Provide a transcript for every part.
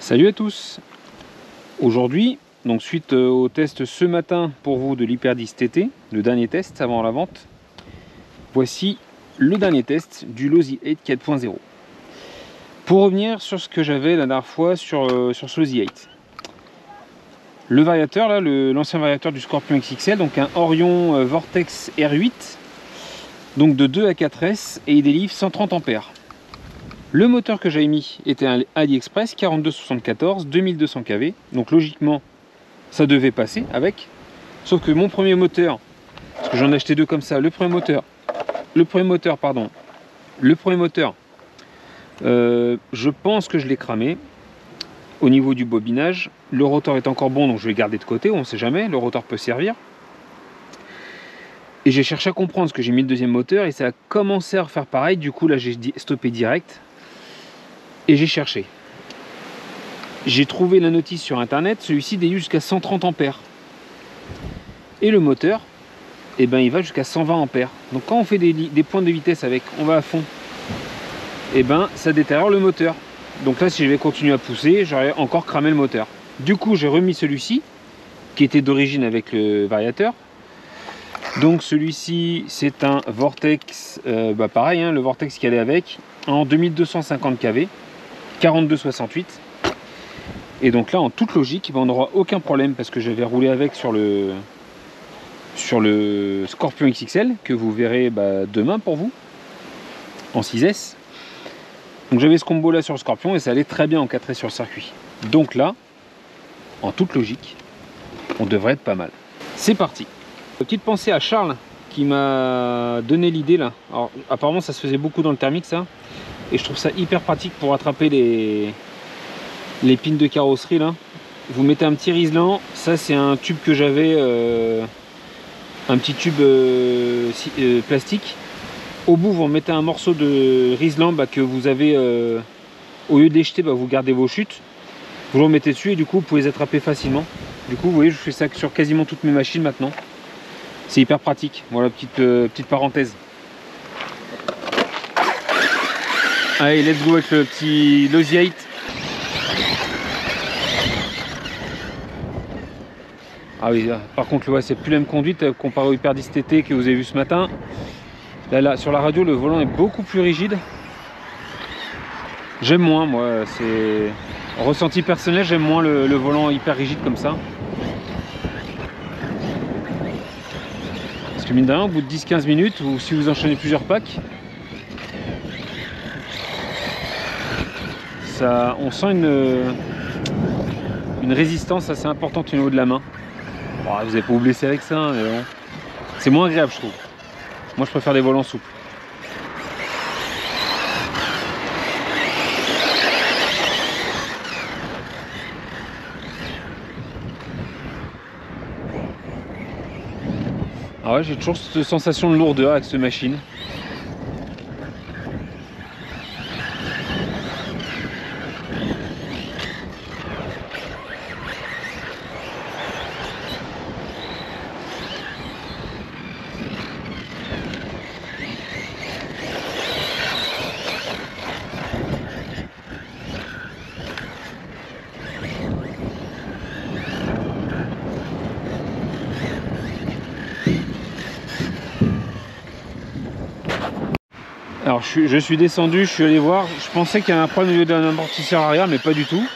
Salut à tous. Aujourd'hui, donc suite au test ce matin pour vous de l'Hyper10 TT, le dernier test avant la vente, voici le dernier test du Losi 8 4.0. Pour revenir sur ce que j'avais la dernière fois sur ce Losi 8. Le variateur, là, l'ancien variateur du Scorpion XXL, donc un Orion Vortex R8, donc de 2 à 4S, et il délivre 130 ampères. Le moteur que j'avais mis était un AliExpress 4274 2200 kV, donc logiquement ça devait passer avec, sauf que mon premier moteur, parce que j'en ai acheté deux comme ça, le premier moteur, je pense que je l'ai cramé au niveau du bobinage. Le rotor est encore bon, donc je vais le garder de côté, on ne sait jamais, le rotor peut servir. Et j'ai cherché à comprendre ce que j'ai mis le deuxième moteur et ça a commencé à refaire pareil, du coup là j'ai stoppé direct. Et j'ai cherché. J'ai trouvé la notice sur internet, celui-ci délivre jusqu'à 130 ampères. Et le moteur, eh ben, il va jusqu'à 120 ampères. Donc quand on fait des pointes de vitesse avec, on va à fond, eh ben, ça détériore le moteur. Donc là, si je vais continuer à pousser, j'aurais encore cramé le moteur. Du coup, j'ai remis celui-ci, qui était d'origine avec le variateur. Donc celui-ci, c'est un Vortex, pareil, hein, le Vortex qui allait avec, en 2250 kV. 42,68. Et donc là, en toute logique, on n'aura aucun problème parce que je vais rouler avec sur le Scorpion XXL que vous verrez demain pour vous en 6S. Donc j'avais ce combo là sur le Scorpion et ça allait très bien en 4S sur le circuit. Donc là, en toute logique, on devrait être pas mal. C'est parti. Petite pensée à Charles qui m'a donné l'idée là. Alors apparemment ça se faisait beaucoup dans le thermique ça. Et je trouve ça hyper pratique pour attraper les pins de carrosserie là. Vous mettez un petit riselant, ça c'est un tube que j'avais, un petit tube plastique. Au bout vous mettez un morceau de riselant que vous avez, au lieu de les jeter, vous gardez vos chutes. Vous le remettez dessus et du coup vous pouvez les attraper facilement. Du coup vous voyez, je fais ça sur quasiment toutes mes machines maintenant. C'est hyper pratique. Voilà, petite parenthèse. Allez, let's go avec le petit Losi 8. Ah oui, par contre, ouais, c'est plus la même conduite comparé au Hyper10 TT que vous avez vu ce matin. Là, sur la radio, le volant est beaucoup plus rigide. J'aime moins, moi, c'est ressenti personnel, j'aime moins le volant hyper rigide comme ça. Parce que mine de rien, au bout de 10-15 minutes, ou si vous enchaînez plusieurs packs, on sent une résistance assez importante au niveau de la main. Bon, vous n'allez pas vous blesser avec ça, mais bon. C'est moins agréable, je trouve. Moi, je préfère des volants souples. Ah ouais, j'ai toujours cette sensation de lourdeur avec cette machine. Alors je suis descendu, je suis allé voir, je pensais qu'il y avait un problème au niveau d'un amortisseur arrière, mais pas du tout.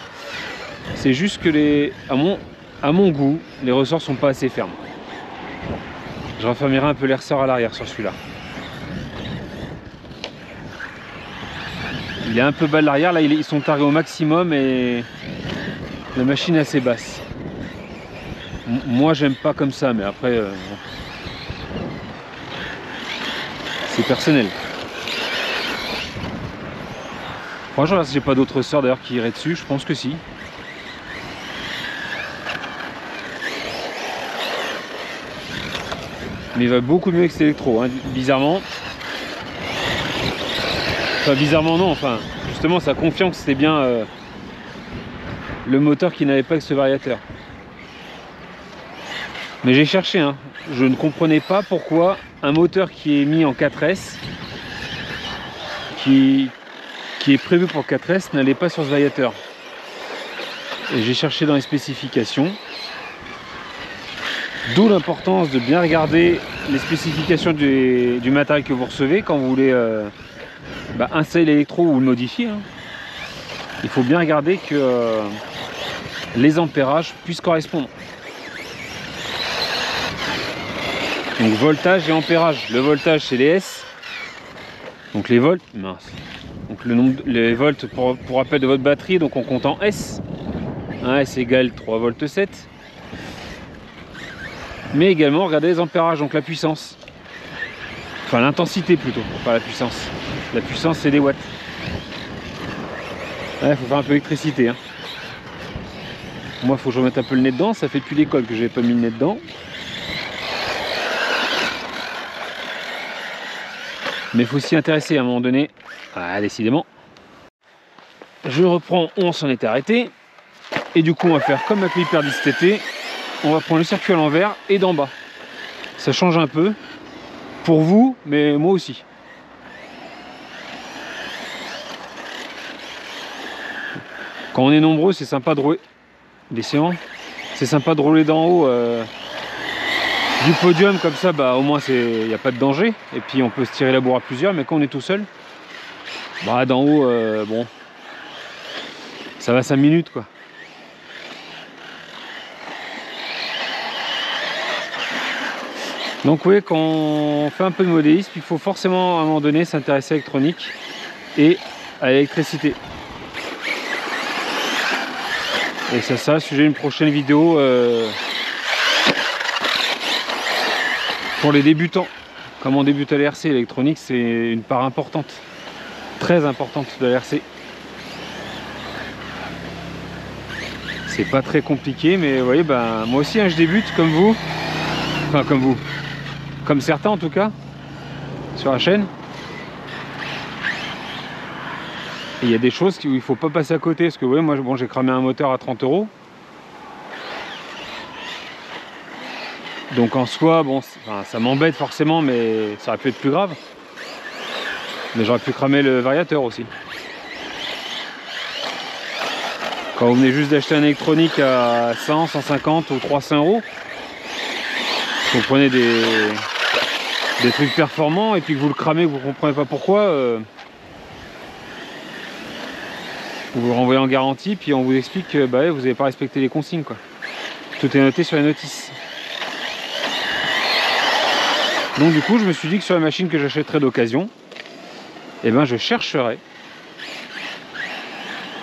C'est juste que à mon goût, les ressorts sont pas assez fermes. Je refermerai un peu les ressorts à l'arrière sur celui-là. Il est un peu bas de l'arrière, là ils sont tarés au maximum et la machine est assez basse. Moi j'aime pas comme ça, mais après c'est personnel. Franchement, j'ai pas d'autres ressorts d'ailleurs qui iraient dessus, je pense que si. Mais il va beaucoup mieux avec cet électro, hein, bizarrement. Enfin, bizarrement non, enfin, justement, ça confirme que c'était bien le moteur qui n'avait pas que ce variateur. Mais j'ai cherché, hein. Je ne comprenais pas pourquoi un moteur qui est mis en 4S, qui est prévu pour 4S, n'allait pas sur ce variateur. Et j'ai cherché dans les spécifications. D'où l'importance de bien regarder les spécifications du matériel que vous recevez quand vous voulez installer l'électro ou le modifier. Hein. Il faut bien regarder que les ampérages puissent correspondre. Donc voltage et ampérage. Le voltage c'est les S. Donc les volts, mince. Donc le nombre, les volts pour rappel de votre batterie, donc on compte en S. Un S égale 3 volts 7. Mais également regardez les ampérages, donc la puissance. Enfin l'intensité plutôt, pas la puissance. La puissance c'est des watts. Il faut faire un peu d'électricité. Hein. Moi il faut que je remette un peu le nez dedans, ça fait depuis l'école que j'avais pas mis le nez dedans. Mais il faut s'y intéresser à un moment donné. Ah, décidément. Je reprends, on s'en était arrêté. Et du coup on va faire comme avec l'Hyper 10 cet été. On va prendre le circuit à l'envers et d'en bas. Ça change un peu. Pour vous, mais moi aussi. Quand on est nombreux, c'est sympa de rouler. C'est sympa de rouler d'en haut du podium comme ça, bah au moins il n'y a pas de danger. Et puis on peut se tirer la bourre à plusieurs, mais quand on est tout seul, bah d'en haut, bon, ça va 5 minutes quoi. Donc oui, quand on fait un peu de modélisme, il faut forcément à un moment donné s'intéresser à l'électronique et à l'électricité. Et ça sera le sujet d'une prochaine vidéo pour les débutants. Comme on débute à l'ERC, l'électronique c'est une part importante, très importante de l'ERC. C'est pas très compliqué, mais vous voyez, ben, moi aussi hein, je débute comme vous, enfin comme vous, comme certains en tout cas, sur la chaîne. Il y a des choses où il faut pas passer à côté, parce que ouais, moi bon, j'ai cramé un moteur à 30 €. Donc en soi, bon, enfin, ça m'embête forcément, mais ça aurait pu être plus grave. Mais j'aurais pu cramer le variateur aussi. Quand vous venez juste d'acheter un électronique à 100, 150 ou 300 €, vous prenez des trucs performants et puis que vous le cramez, que vous ne comprenez pas pourquoi, vous le renvoyez en garantie, puis on vous explique que bah, vous n'avez pas respecté les consignes, quoi. Tout est noté sur la notice. Donc du coup, je me suis dit que sur la machine que j'achèterais d'occasion, eh ben, je chercherai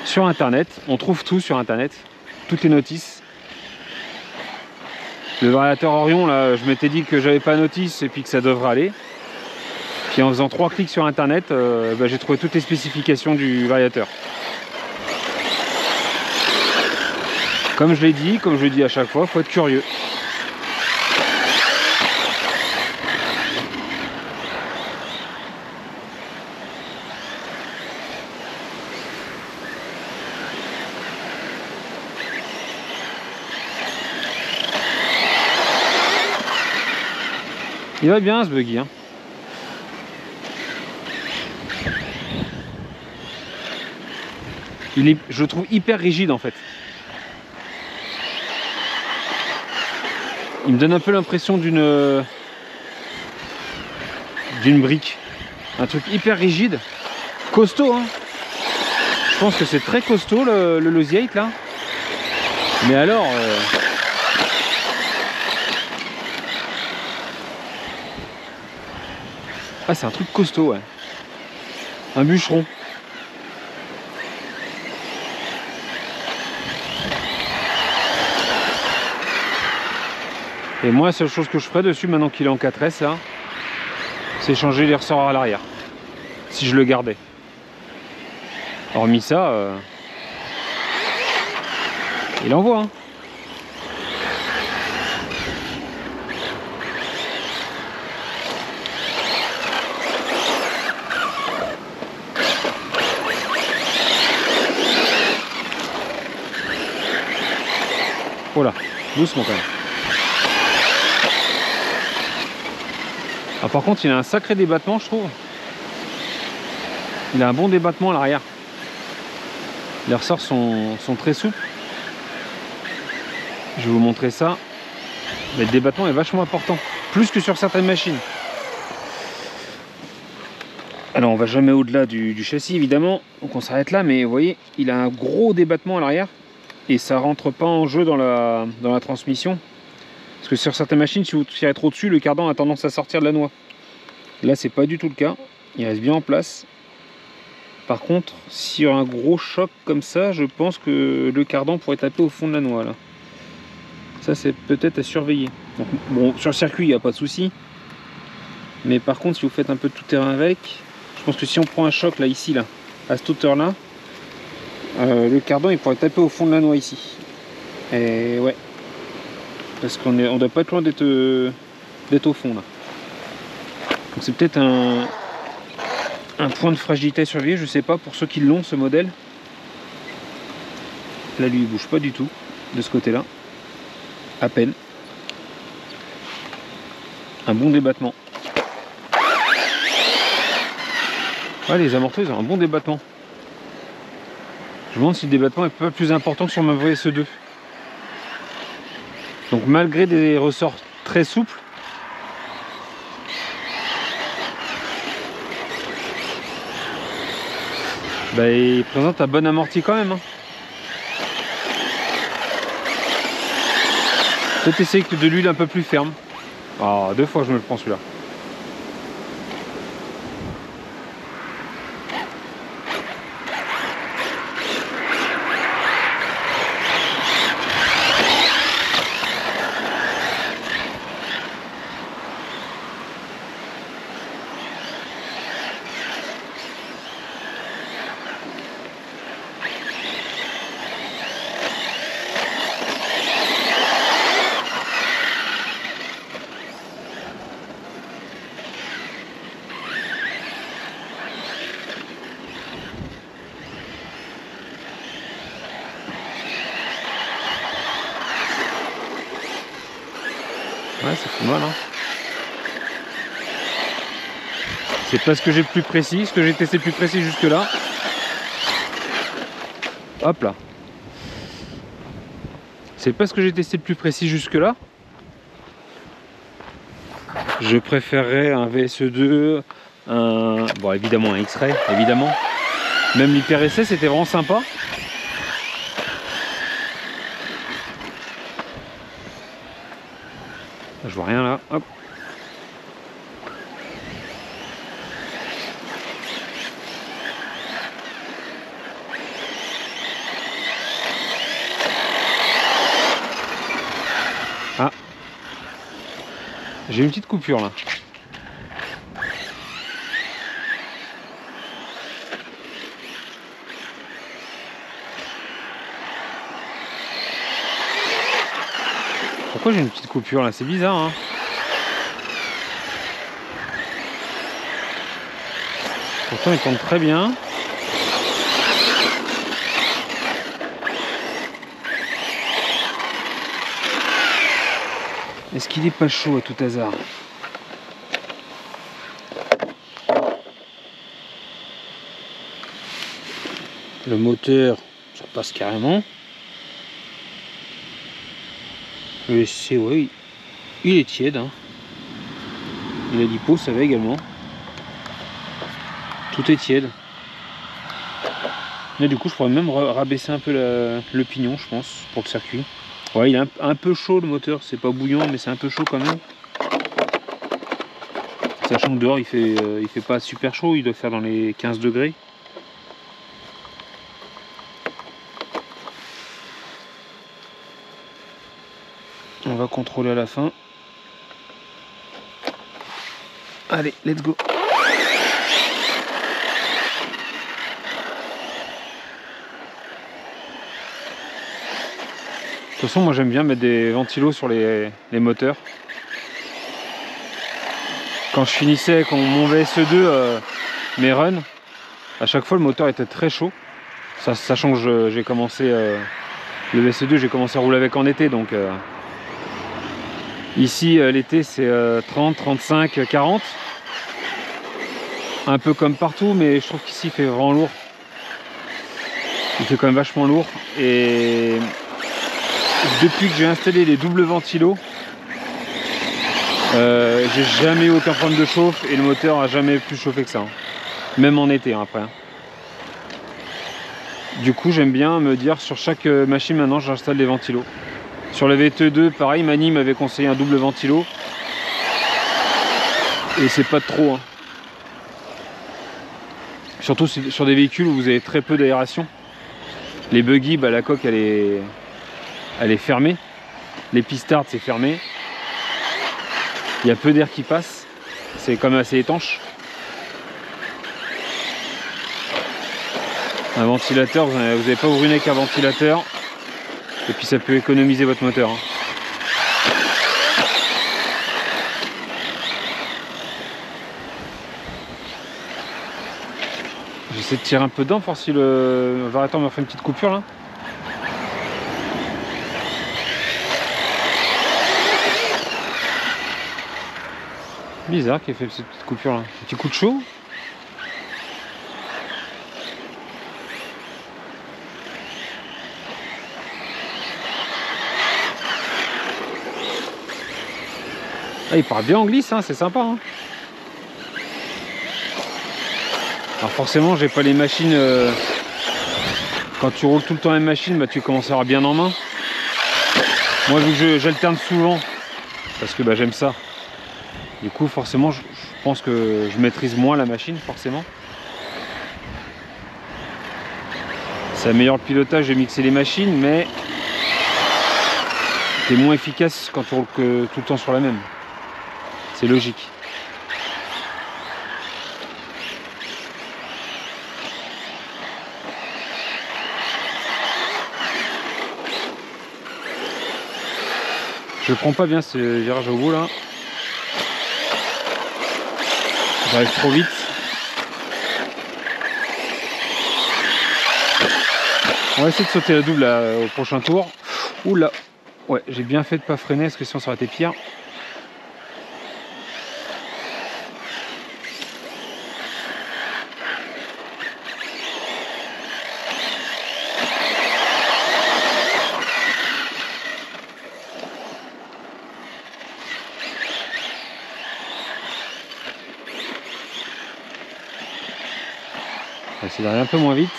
sur internet. On trouve tout sur internet, toutes les notices. Le variateur Orion, là, je m'étais dit que j'avais pas notice et puis que ça devrait aller. Puis en faisant 3 clics sur internet, bah, j'ai trouvé toutes les spécifications du variateur. Comme je l'ai dit, comme je le dis à chaque fois, il faut être curieux. Il va bien ce buggy, hein. Il est, je le trouve hyper rigide en fait. Il me donne un peu l'impression d'une brique. Un truc hyper rigide. Costaud, hein. Je pense que c'est très costaud le Losi8 là. Mais alors... Ah, c'est un truc costaud, ouais. Un bûcheron. Et moi, la seule chose que je ferais dessus, maintenant qu'il est en 4S, là, c'est changer les ressorts à l'arrière. Si je le gardais. Hormis ça, il envoie, hein. Voilà, doucement quand même. Ah, par contre, il a un sacré débattement, je trouve. Il a un bon débattement à l'arrière. Les ressorts sont très souples. Je vais vous montrer ça. Mais le débattement est vachement important, plus que sur certaines machines. Alors on va jamais au-delà du châssis évidemment, donc on s'arrête là, mais vous voyez, il a un gros débattement à l'arrière et ça rentre pas en jeu dans la transmission. Parce que sur certaines machines, si vous tirez trop dessus, le cardan a tendance à sortir de la noix. Là c'est pas du tout le cas, il reste bien en place. Par contre, sur un gros choc comme ça, je pense que le cardan pourrait taper au fond de la noix là. Ça c'est peut-être à surveiller. Donc, bon, sur le circuit il n'y a pas de souci. Mais par contre si vous faites un peu de tout terrain avec, je pense que si on prend un choc là ici là, à cette hauteur là, le cardan il pourrait taper au fond de la noix ici. Et ouais. Parce qu'on doit pas être loin d'être au fond là. Donc c'est peut-être un point de fragilité à surveiller, je sais pas pour ceux qui l'ont ce modèle. Là lui il bouge pas du tout de ce côté là. À peine. Un bon débattement. Ouais, les amortisseurs ont un bon débattement. Je me demande si le débattement est pas plus important que sur ma VSE2. Donc malgré des ressorts très souples, bah, il présente un bon amorti quand même. Hein. Peut-être essayer de l'huile un peu plus ferme. Ah, 2 fois je me le prends celui-là. Ouais, ça fait mal, hein. C'est pas ce que j'ai plus précis, ce que j'ai testé plus précis jusque là. Hop là. C'est pas ce que j'ai testé le plus précis jusque là. Je préférerais un VSE2, bon évidemment un X-Ray, évidemment. Même l'Hyper essai c'était vraiment sympa. Je vois rien là, hop. Ah, j'ai une petite coupure là. Pourquoi j'ai une petite coupure là? C'est bizarre, hein. Pourtant il tourne très bien. Est-ce qu'il est pas chaud à tout hasard? Le moteur, ça passe carrément. Le SC, oui, il est tiède. Hein. Il a l'hypo, ça va également. Tout est tiède. Et du coup, je pourrais même rabaisser un peu le pignon, je pense, pour le circuit. Ouais, il est un peu chaud le moteur, c'est pas bouillant, mais c'est un peu chaud quand même. Sachant que dehors, il fait pas super chaud, il doit faire dans les 15 degrés. On va contrôler à la fin. Allez, let's go. De toute façon, moi j'aime bien mettre des ventilos sur les moteurs. Quand je finissais avec mon VSE2, mes runs, à chaque fois le moteur était très chaud. Sachant que j'ai commencé le VSE2, j'ai commencé à rouler avec en été, donc ici l'été c'est 30, 35, 40. Un peu comme partout, mais je trouve qu'ici il fait vraiment lourd. Il fait quand même vachement lourd et depuis que j'ai installé les doubles ventilos, j'ai jamais eu aucun problème de chauffe et le moteur a jamais plus chauffé que ça, hein. Même en été, hein, après, hein. Du coup j'aime bien me dire sur chaque machine maintenant j'installe des ventilos. Sur la VTE2 pareil, Mani m'avait conseillé un double ventilo et c'est pas de trop, hein. Surtout sur des véhicules où vous avez très peu d'aération. Les buggy, bah, la coque elle est fermée, les pistards c'est fermé, il y a peu d'air qui passe, c'est quand même assez étanche. Un ventilateur, vous n'avez pas ouvrir avec un ventilateur et puis ça peut économiser votre moteur, hein. J'essaie de tirer un peu dedans pour voir si le variateur me fait une petite coupure là. Bizarre qu'il ait fait cette petite coupure là. Un petit coup de chaud. Ah, il part bien en glisse, hein, c'est sympa, hein. Alors forcément j'ai pas les machines, quand tu roules tout le temps la même machine, bah, tu commences à avoir bien en main. Moi vu que j'alterne souvent, parce que bah, j'aime ça, du coup forcément je pense que je maîtrise moins la machine forcément. Ça améliore le pilotage de mixer les machines, mais t'es moins efficace quand tu roules que tout le temps sur la même. C'est logique. Je prends pas bien ce virage au bout là. J'arrive trop vite. On va essayer de sauter la double là, au prochain tour. Oula. Ouais, j'ai bien fait de pas freiner parce que sinon ça aurait été pire. On va essayer d'aller un peu moins vite.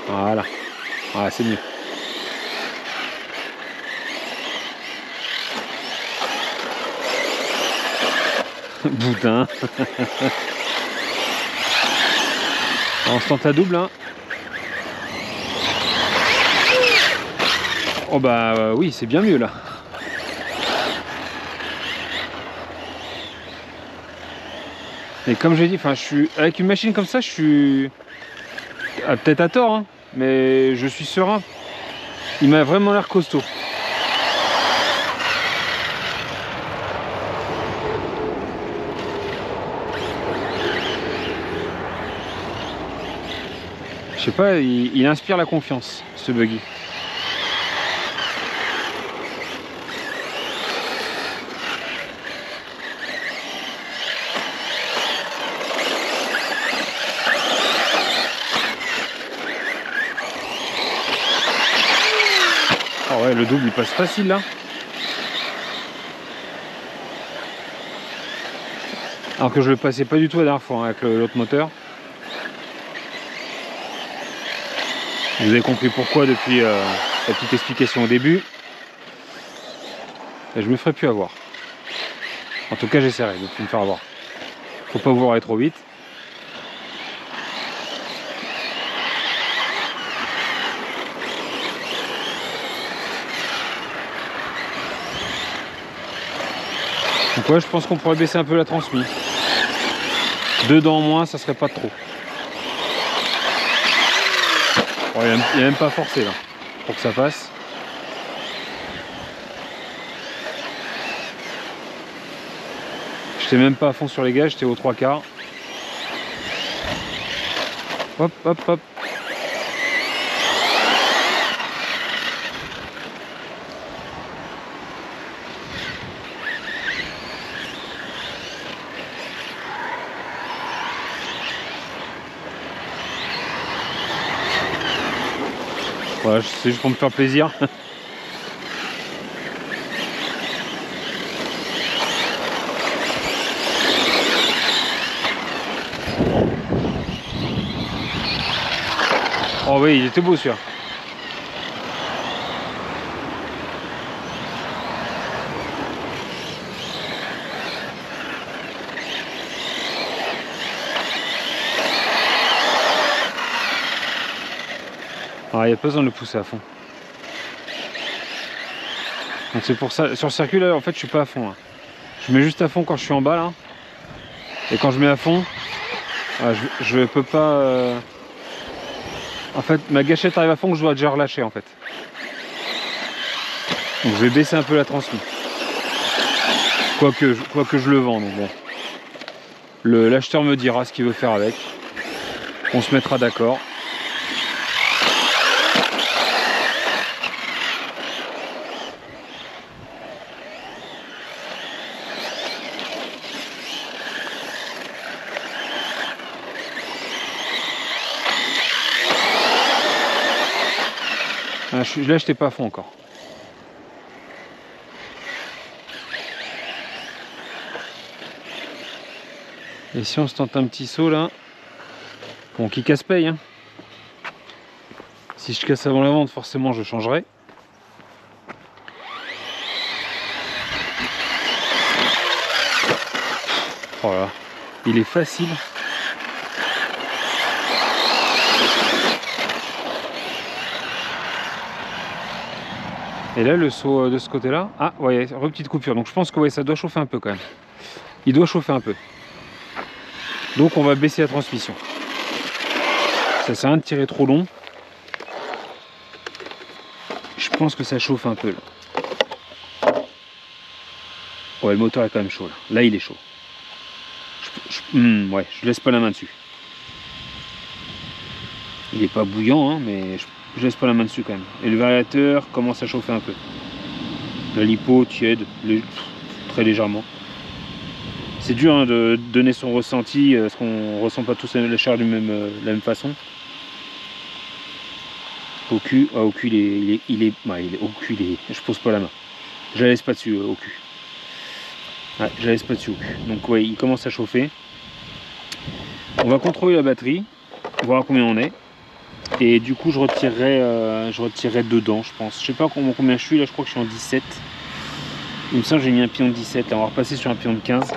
Voilà. Voilà, c'est mieux. Boudin. On se tente la double, hein. Oh bah oui, c'est bien mieux là. Et comme j'ai dit, enfin, je suis avec une machine comme ça, je suis peut-être à tort, hein, mais je suis serein. Il m'a vraiment l'air costaud. Je sais pas, il inspire la confiance, ce buggy. Oh ouais, le double il passe facile là. Alors que je le passais pas du tout la dernière fois, hein, avec l'autre moteur. Vous avez compris pourquoi depuis la petite explication au début. Et je me ferai plus avoir. En tout cas j'essaierai de plus me faire avoir. Faut pas vouloir aller trop vite. Donc ouais, je pense qu'on pourrait baisser un peu la transmise. 2 dents en moins, ça serait pas trop. Bon, il n'y a même pas forcé là, pour que ça passe. J'étais même pas à fond sur les gages, j'étais aux 3/4. Hop, hop, hop. Voilà, c'est juste pour me faire plaisir. Oh oui, il était beau celui-là. Il n'y a pas besoin de le pousser à fond. Donc c'est pour ça, sur le circuit là en fait je suis pas à fond là. Je mets juste à fond quand je suis en bas là. Et quand je mets à fond, je peux pas... En fait ma gâchette arrive à fond que je dois déjà relâcher en fait. Donc je vais baisser un peu la transmission. Quoique je le vends donc bon. L'acheteur me dira ce qu'il veut faire avec. On se mettra d'accord. Là, j'étais pas à fond encore. Et si on se tente un petit saut là, bon, qui casse paye. Hein. Si je casse avant la vente, forcément, je changerai. Oh là, il est facile. Et là, le saut de ce côté-là, ah ouais, petite coupure. Donc je pense que ouais, ça doit chauffer un peu quand même. Il doit chauffer un peu. Donc on va baisser la transmission. Ça sert à rien de tirer trop long. Je pense que ça chauffe un peu là. Ouais, le moteur est quand même chaud là. Là, il est chaud. Ouais, je laisse pas la main dessus. Il est pas bouillant, hein, mais je laisse pas la main dessus quand même. Et le variateur commence à chauffer un peu. La lipo tiède, très légèrement. C'est dur hein, de donner son ressenti, parce qu'on ressent pas tous la chaleur de la même façon. Au cul, au cul je pose pas la main. Je la laisse pas dessus au cul. Ouais, je la laisse pas dessus au cul. Donc ouais, il commence à chauffer. On va contrôler la batterie, voir combien on est. Et du coup je retirerai dedans je pense. Je sais pas combien je suis là, je crois que je suis en 17. Il me semble que j'ai mis un pion de 17, là. On va repasser sur un pion de 15.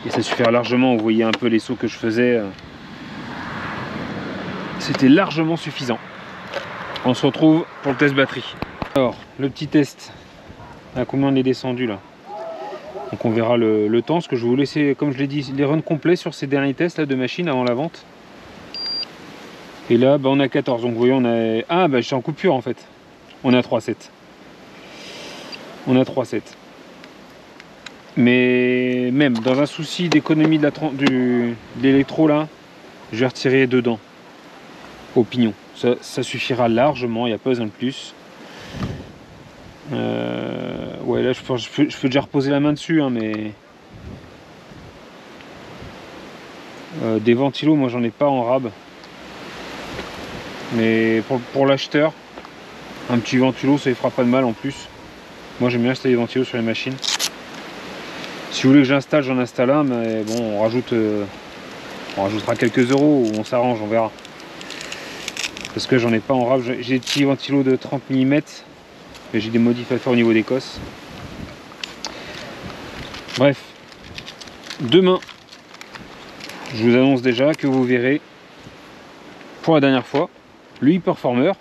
Et ça suffira largement, vous voyez un peu les sauts que je faisais. C'était largement suffisant. On se retrouve pour le test batterie. Alors, le petit test. À combien on est descendu là? Donc on verra le temps, parce que je vais vous laisser, comme je l'ai dit, les runs complets sur ces derniers tests là, de machine avant la vente. Et là, bah, on a 14. Donc vous voyez, on a... Ah, bah je suis en coupure en fait. On a 3,7. On a 3,7. Mais même dans un souci d'économie de l'électro là, je vais retirer dedans au pignon. Ça suffira largement, il n'y a pas besoin de plus. Ouais, là je peux déjà reposer la main dessus, hein, mais des ventilos, moi j'en ai pas en rab. Mais pour l'acheteur, un petit ventilo, ça ne fera pas de mal en plus. Moi j'aime bien installer des ventilos sur les machines. Si vous voulez que j'installe, j'en installe un, mais bon, on rajoutera quelques euros ou on s'arrange, on verra. Parce que j'en ai pas en rab. J'ai des petits ventilos de 30 mm, mais j'ai des modifs à faire au niveau des cosses. Bref, demain, je vous annonce déjà que vous verrez pour la dernière fois le e-performer,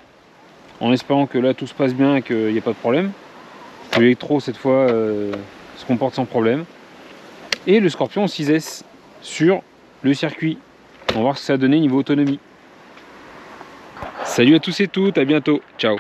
en espérant que là tout se passe bien et qu'il n'y ait pas de problème. L'électro cette fois se comporte sans problème. Et le Scorpion 6S sur le circuit. On va voir ce que ça a donné niveau autonomie. Salut à tous et toutes, à bientôt, ciao.